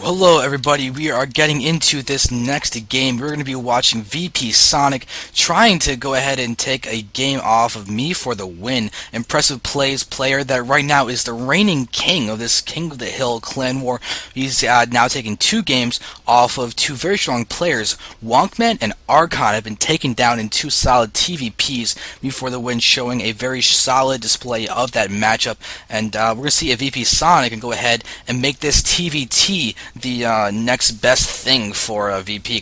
Hello everybody, we are getting into this next game. We're going to be watching vpsonic trying to go ahead and take a game off of me for the win. Impressive plays player that right now is the reigning king of this King of the Hill clan war. He's now taking two games off of two very strong players. Wonkman and Archon have been taken down in two solid TVPs before the win, showing a very solid display of that matchup. And we're going to see if vpsonic can go ahead and make this TVT the next best thing for VP.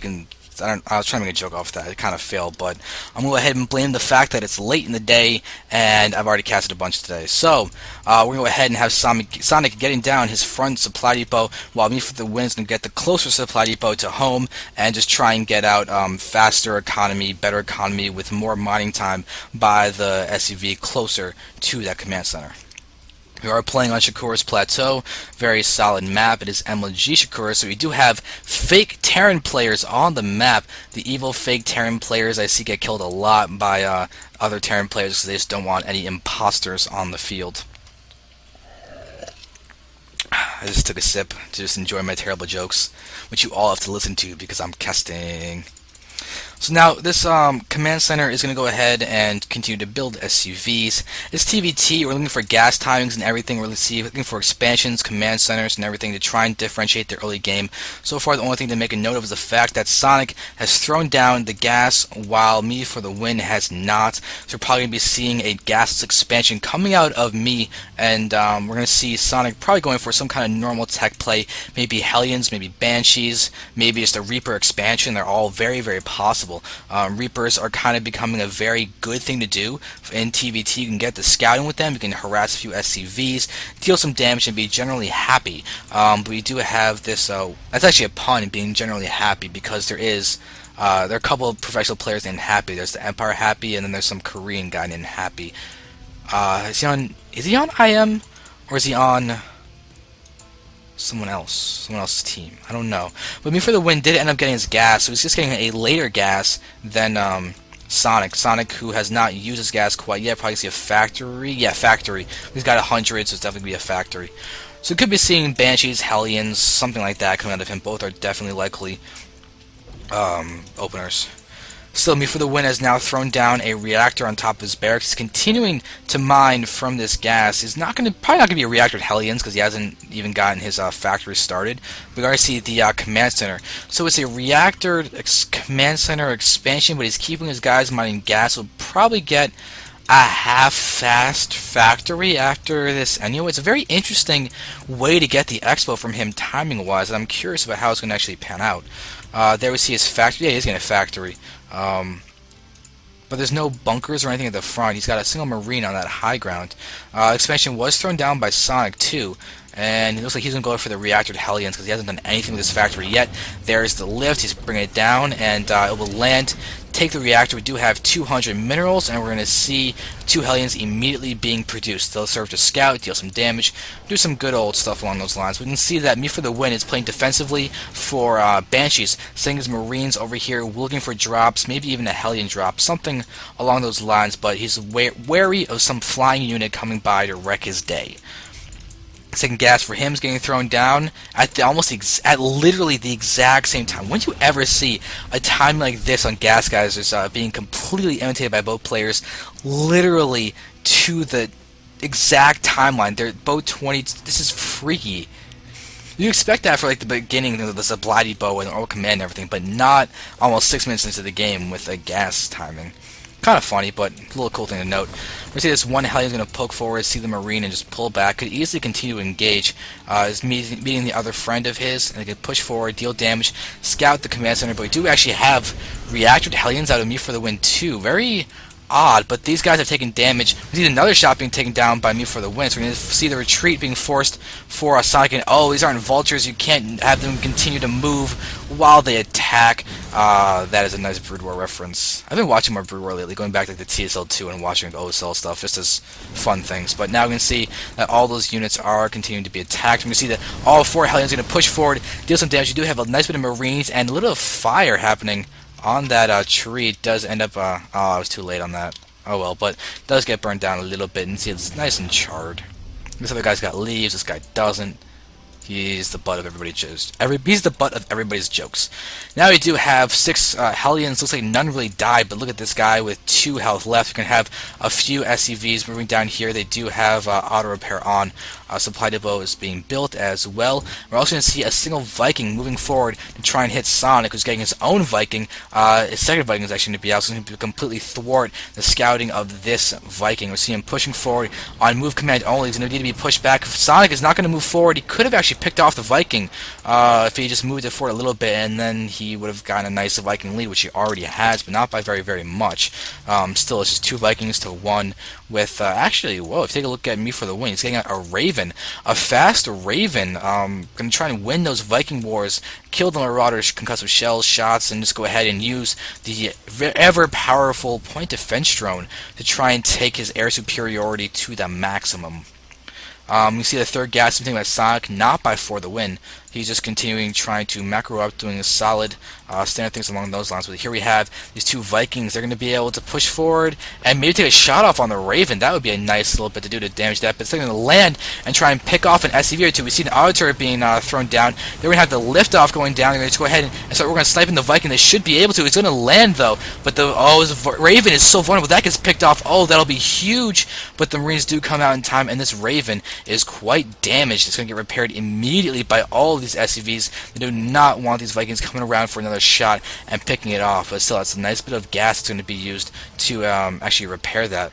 I was trying to make a joke off that. It kind of failed, but I'm going to go ahead and blame the fact that it's late in the day and I've already casted a bunch today. So, we're going to go ahead and have Sonic getting down his front supply depot, while me for the win is going to get the closer supply depot to home and just try and get out faster economy, better economy with more mining time by the SUV closer to that command center. We are playing on Shakura's Plateau, very solid map. It is MLG Shakura, so we do have fake Terran players on the map. The evil fake Terran players I see get killed a lot by other Terran players because they just don't want any imposters on the field. I just took a sip to just enjoy my terrible jokes, which you all have to listen to because I'm casting. So now this command center is going to go ahead and continue to build SUVs. It's TVT. We're looking for gas timings and everything. We're looking for expansions, command centers, and everything to try and differentiate the early game. So far, the only thing to make a note of is the fact that Sonic has thrown down the gas while me for the win has not. So we're probably going to be seeing a gasless expansion coming out of me, and we're going to see Sonic probably going for some kind of normal tech play. Maybe Hellions, maybe Banshees, maybe just a Reaper expansion. They're all very, very possible. Reapers are kind of becoming a very good thing to do in TVT. You can get the scouting with them, you can harass a few SCVs, deal some damage, and be generally happy. But we do have this, that's actually a pun, being generally happy, because there are a couple of professional players named Happy. There's the Empire Happy, and then there's some Korean guy named Happy. Is he on IM, or is he on someone else's team? I don't know. But me for the win did end up getting his gas, so he's just getting a later gas than Sonic, who has not used his gas quite yet. Probably see a factory. Yeah, factory. He's got 100, so it's definitely be a factory. So could be seeing Banshees, Hellions, something like that coming out of him. Both are definitely likely openers. Still, me for the win has now thrown down a reactor on top of his barracks. He's continuing to mine from this gas. He's probably not going to be a reactor with Hellions because he hasn't even gotten his factory started. We already see the command center. So it's a reactor command center expansion, but he's keeping his guys mining gas. We'll probably get a half-fast factory after this anyway. It's a very interesting way to get the expo from him timing-wise, and I'm curious about how it's going to actually pan out. There we see his factory. Yeah, he's getting a factory. But there's no bunkers or anything at the front. He's got a single marine on that high ground. Expansion was thrown down by Sonic too, and it looks like he's going to go for the reactor to Hellions because he hasn't done anything with this factory yet. There's the lift. He's bringing it down, and it will land. Take the reactor. We do have 200 minerals, and we're going to see 2 Hellions immediately being produced. They'll serve to scout, deal some damage, do some good old stuff along those lines. We can see that me for the win is playing defensively for Banshees, sending his Marines over here, looking for drops, maybe even a Hellion drop, something along those lines, but he's wary of some flying unit coming by to wreck his day. Second gas for him is getting thrown down at literally the exact same time. When do you ever see a time like this on gas geysers being completely imitated by both players, literally to the exact timeline? They're both 20. This is freaky. You expect that for like the beginning of the supply depot and all command and everything, but not almost 6 minutes into the game with a gas timing. Kind of funny, but a little cool thing to note. We see this one Hellion is going to poke forward, see the Marine, and just pull back. Could easily continue to engage. Is meeting the other friend of his, and they could push forward, deal damage, scout the command center. But we do actually have reactor Hellions out of me for the win too. Very odd, but these guys have taken damage. We see another shot being taken down by me for the win. So we're going to see the retreat being forced for Sonic. And oh, these aren't vultures. You can't have them continue to move while they attack. That is a nice Brood War reference. I've been watching more Brood War lately, going back to the TSL2 and watching the OSL stuff, just as fun things. But now we can see that all those units are continuing to be attacked. We can see that all 4 Hellions are going to push forward, deal some damage. You do have a nice bit of Marines and a little fire happening on that tree. It does end up, oh, I was too late on that. Oh well, but it does get burned down a little bit, and see it's nice and charred. This other guy's got leaves, this guy doesn't. He's the butt of everybody's jokes. He's the butt of everybody's jokes. Now we do have 6 Hellions. Looks like none really died, but look at this guy with 2 health left. We can have a few SCVs moving down here. They do have auto repair on. Supply depot is being built as well. We're also going to see a single Viking moving forward to try and hit Sonic, who's getting his own Viking. His second Viking is actually going to be out, so it's going to completely thwart the scouting of this Viking. We see him pushing forward on move command only. He's going to need to be pushed back. Sonic is not going to move forward. He could have actually picked off the Viking if he just moved it forward a little bit, and then he would have gotten a nice Viking lead, which he already has, but not by very, very much. Still, it's just 2 Vikings to 1 with, actually, whoa, if you take a look at me for the win, he's getting a Raven, a fast Raven, going to try and win those Viking wars, kill the Marauders, concussive shells, shots, and just go ahead and use the ever-powerful point defense drone to try and take his air superiority to the maximum. You see the third gas something by Sonic, not by for the win. He's just continuing trying to macro up, doing a solid standard things along those lines. But here we have these 2 Vikings. They're going to be able to push forward and maybe take a shot off on the Raven. That would be a nice little bit to do to damage that. But they're going to land and try and pick off an SCV or 2. We see an auto turret being thrown down. They're going to have the lift off going down. They're going to go ahead and start working on sniping the Viking. They should be able to. It's going to land though. But the Raven is so vulnerable. That gets picked off. Oh, that'll be huge. But the Marines do come out in time, and this Raven is quite damaged. It's going to get repaired immediately by all of these SCVs. They do not want these Vikings coming around for another shot and picking it off, but still, that's a nice bit of gas that's going to be used to actually repair that.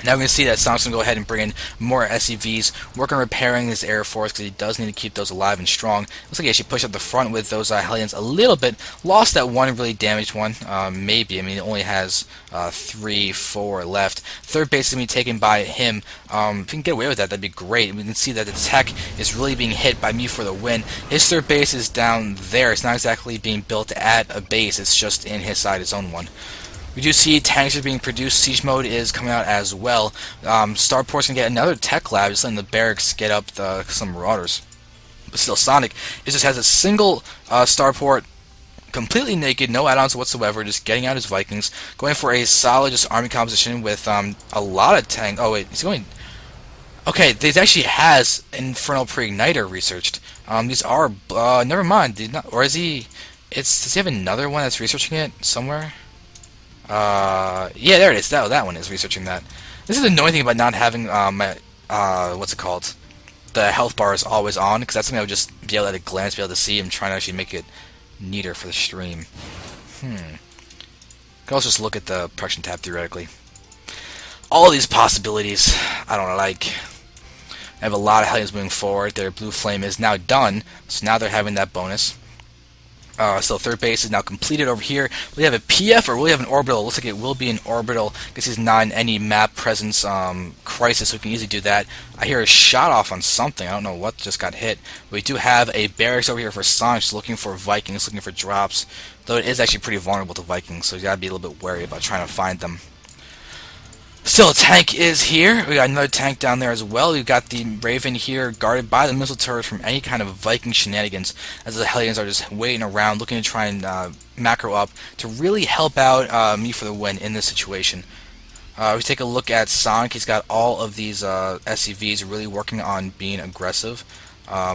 Now we're going to see that Sonic's going to go ahead and bring in more SCVs, work on repairing his Air Force, because he does need to keep those alive and strong. Looks like he actually pushed up the front with those Hellions a little bit. Lost that one really damaged one, maybe. I mean, it only has 3, 4 left. Third base is going to be taken by him. If we can get away with that, that'd be great. We can see that the tech is really being hit by me for the win. His third base is down there. It's not exactly being built at a base. It's just in his side, his own one. We do see tanks are being produced. Siege mode is coming out as well. Starport's going to get another tech lab, just letting the barracks get up some Marauders. But still, Sonic, it just has a single starport, completely naked, no add-ons whatsoever, just getting out his Vikings, going for a solid just army composition with a lot of tank. Oh wait, he's going. Okay, this actually has Infernal Pre-Igniter researched. These are never mind. Or is he? Does he have another one that's researching it somewhere? Yeah, there it is. That one is researching that. This is the annoying thing about not having what's it called? The health bar is always on, because that's something I would just be able to at a glance be able to see. I'm trying to actually make it neater for the stream. Can also just look at the production tab theoretically. All these possibilities I don't like. I have a lot of Hellions moving forward. Their blue flame is now done, so now they're having that bonus. So third base is now completed over here. We have a PF, or will we have an orbital? It looks like it will be an orbital. This is not in any map presence crisis, so we can easily do that. I hear a shot off on something. I don't know what just got hit. We do have a barracks over here for Sonic, looking for Vikings, looking for drops. Though it is actually pretty vulnerable to Vikings, so you gotta be a little bit wary about trying to find them. Still, a tank is here. We got another tank down there as well. We've got the Raven here guarded by the missile turret from any kind of Viking shenanigans, as the Hellions are just waiting around, looking to try and macro up to really help out me for the win in this situation. We take a look at Sonic. He's got all of these SCVs really working on being aggressive.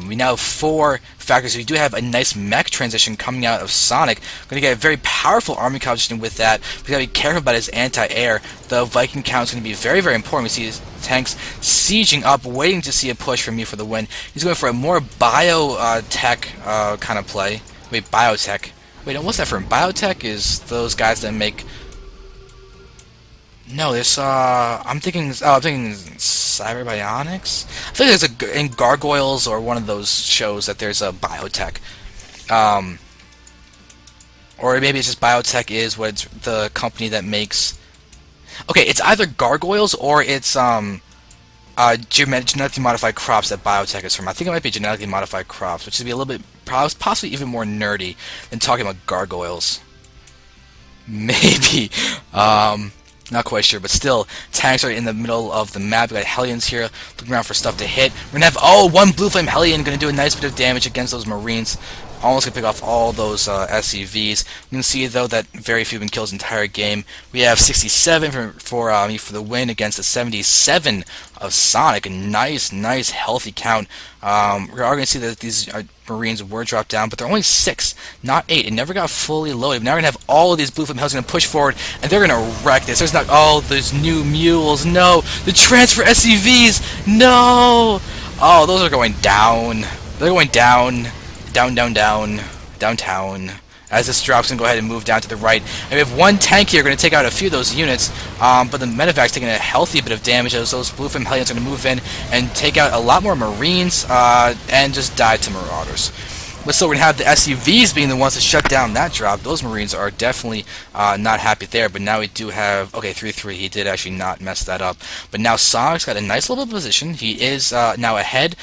We now have 4 factors. We do have a nice mech transition coming out of Sonic. We're going to get a very powerful army composition with that. We've got to be careful about his anti-air. The Viking count is going to be very, very important. We see his tanks sieging up, waiting to see a push from me for the win. He's going for a more biotech kind of play. Wait, biotech. Wait, what's that from? Biotech is those guys that make... No, there's I'm thinking Cyberbionics. I think there's in Gargoyles or one of those shows that there's a biotech, or maybe it's just biotech is what it's the company that makes. Okay, it's either Gargoyles or it's genetically modified crops that biotech is from. I think it might be genetically modified crops, which would be a little bit possibly even more nerdy than talking about Gargoyles. Maybe. Not quite sure, but still, tanks are in the middle of the map. We got Hellions here looking around for stuff to hit. We're gonna have, oh, one Blue Flame Hellion gonna do a nice bit of damage against those Marines. Almost gonna pick off all those SCVs. We can see though that very few have been killed the entire game. We have 67 for me for the win against the 77 of Sonic. A nice, healthy count. We are gonna see that these Marines were dropped down, but they're only 6, not 8. It never got fully loaded. Now we're gonna have all of these Blue Flame Hells gonna push forward, and they're gonna wreck this. There's not all those new mules. No, the transfer SCVs. No. Oh, those are going down. They're going down. Downtown. As this drops, going to go ahead and move down to the right. And we have one tank here going to take out a few of those units, but the medevac's taking a healthy bit of damage as those Blue Flame Hellions are going to move in and take out a lot more Marines and just die to Marauders. But still, we're going to have the SUVs being the ones to shut down that drop. Those Marines are definitely not happy there. But now we do have, okay, 3-3. He did actually not mess that up. But now Sonic's got a nice little position. He is now ahead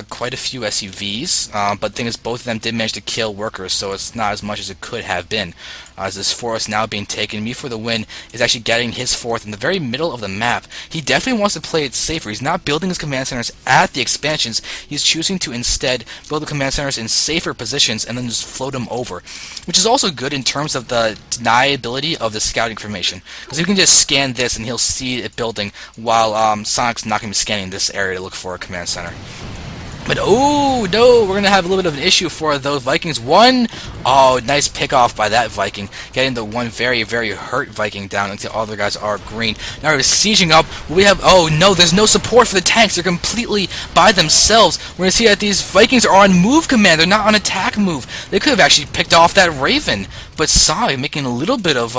quite a few SUVs. But the thing is, both of them did manage to kill workers, so it's not as much as it could have been. As this forest now being taken, Me for the Win is actually getting his fourth in the very middle of the map. He definitely wants to play it safer. He's not building his command centers at the expansions. He's choosing to instead build the command centers in safer positions and then just float them over, which is also good in terms of the deniability of the scouting information, because you can just scan this and he'll see it building while Sonic's not going to be scanning this area to look for a command center. But oh no, we're going to have a little bit of an issue for those Vikings. Oh, nice pick off by that Viking, getting the one very hurt Viking down until all the other guys are green. Now we're sieging up. We have, oh no, there's no support for the tanks. They're completely by themselves. We're going to see that these Vikings are on move command. They're not on attack move. They could have actually picked off that Raven, but Sonic making a little bit of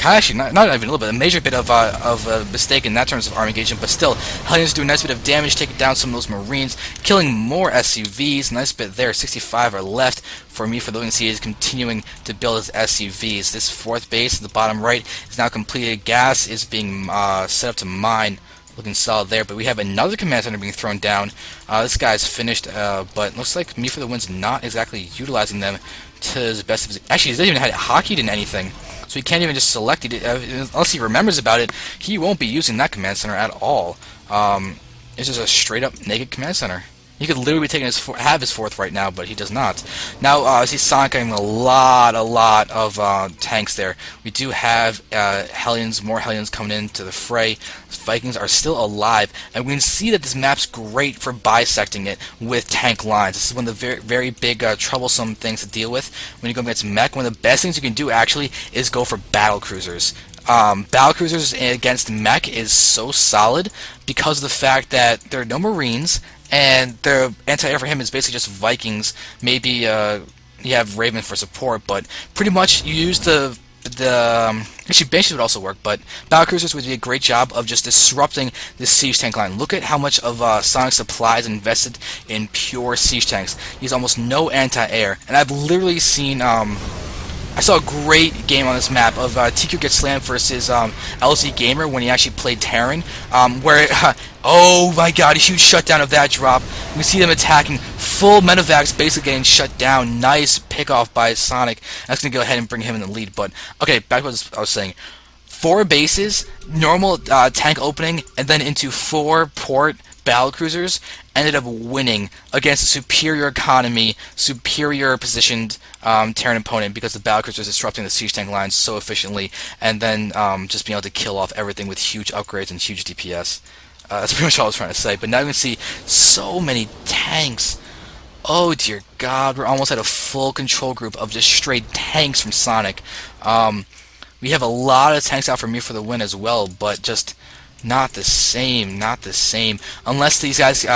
actually, not even a little bit, a major bit of a mistake in that terms of army engagement, but still, Hellions do a nice bit of damage, taking down some of those Marines, killing more SUVs, nice bit there, 65 are left. For Me for the Win, he is continuing to build his SUVs. This fourth base at the bottom right is now completed. Gas is being set up to mine. Looking solid there, but we have another command center being thrown down. This guy's finished, but looks like Me for the Win's not exactly utilizing them to his best of his... Actually, he doesn't even have it hockeyed in anything. So he can't even just select it. Unless he remembers about it, he won't be using that command center at all. It's just a straight-up naked command center. He could literally be taking have his fourth right now, but he does not. Now, I see Sonic getting a lot of tanks there. We do have Hellions, more Hellions coming into the fray. Vikings are still alive, and we can see that this map's great for bisecting it with tank lines. This is one of the very big troublesome things to deal with when you go against mech. One of the best things you can do actually is go for battle cruisers. Battle cruisers against mech is so solid because of the fact that there are no Marines, and the anti-air for him is basically just Vikings. Maybe you have Raven for support, but pretty much you use the actually Banshees would also work, but battle cruisers would do a great job of just disrupting the siege tank line. Look at how much of Sonic's supply is invested in pure siege tanks. He has almost no anti-air, and I've literally seen I saw a great game on this map of TQ Gets Slammed versus LZ Gamer when he actually played Terran, where, oh my god, a huge shutdown of that drop. We see them attacking, full medevacs basically getting shut down. Nice pick-off by Sonic. That's going to go ahead and bring him in the lead. But, okay, back to what I was saying. 4 bases, normal tank opening, and then into 4 port battle cruisers, ended up winning against a superior economy, superior positioned Terran opponent, because the battle cruisers disrupting the siege tank lines so efficiently, and then just being able to kill off everything with huge upgrades and huge DPS. That's pretty much all I was trying to say. But now you can see so many tanks. Oh dear God, we're almost at a full control group of just straight tanks from Sonic. We have a lot of tanks out for Me for the Win as well, but just not the same, unless these guys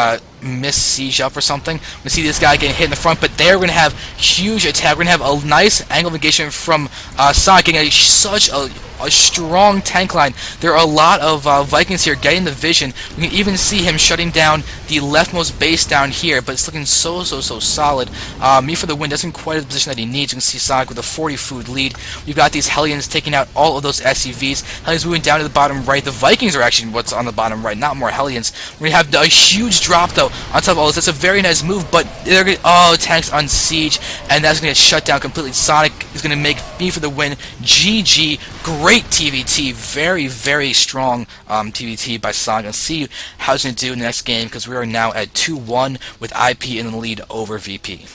miss siege up or something. We see this guy getting hit in the front, but they're going to have huge attack. We're going to have a nice angle of engagement from Sonic, getting such a strong tank line. There are a lot of Vikings here getting the vision. We can even see him shutting down the leftmost base down here, but it's looking so solid. Me for the Win doesn't quite have the position that he needs. You can see Sonic with a 40 food lead. We've got these Hellions taking out all of those SUVs. Hellions moving down to the bottom right. The Vikings are actually what's on the bottom right, not more Hellions. We have a huge drop though on top of all this. That's a very nice move, but they're gonna, oh, tanks on siege, and that's gonna get shut down completely. Sonic is gonna make Me for the Win. GG. Great great TVT, very strong TVT by Sonic. Let's see how he's going to do in the next game, because we are now at 2-1 with IP in the lead over VP.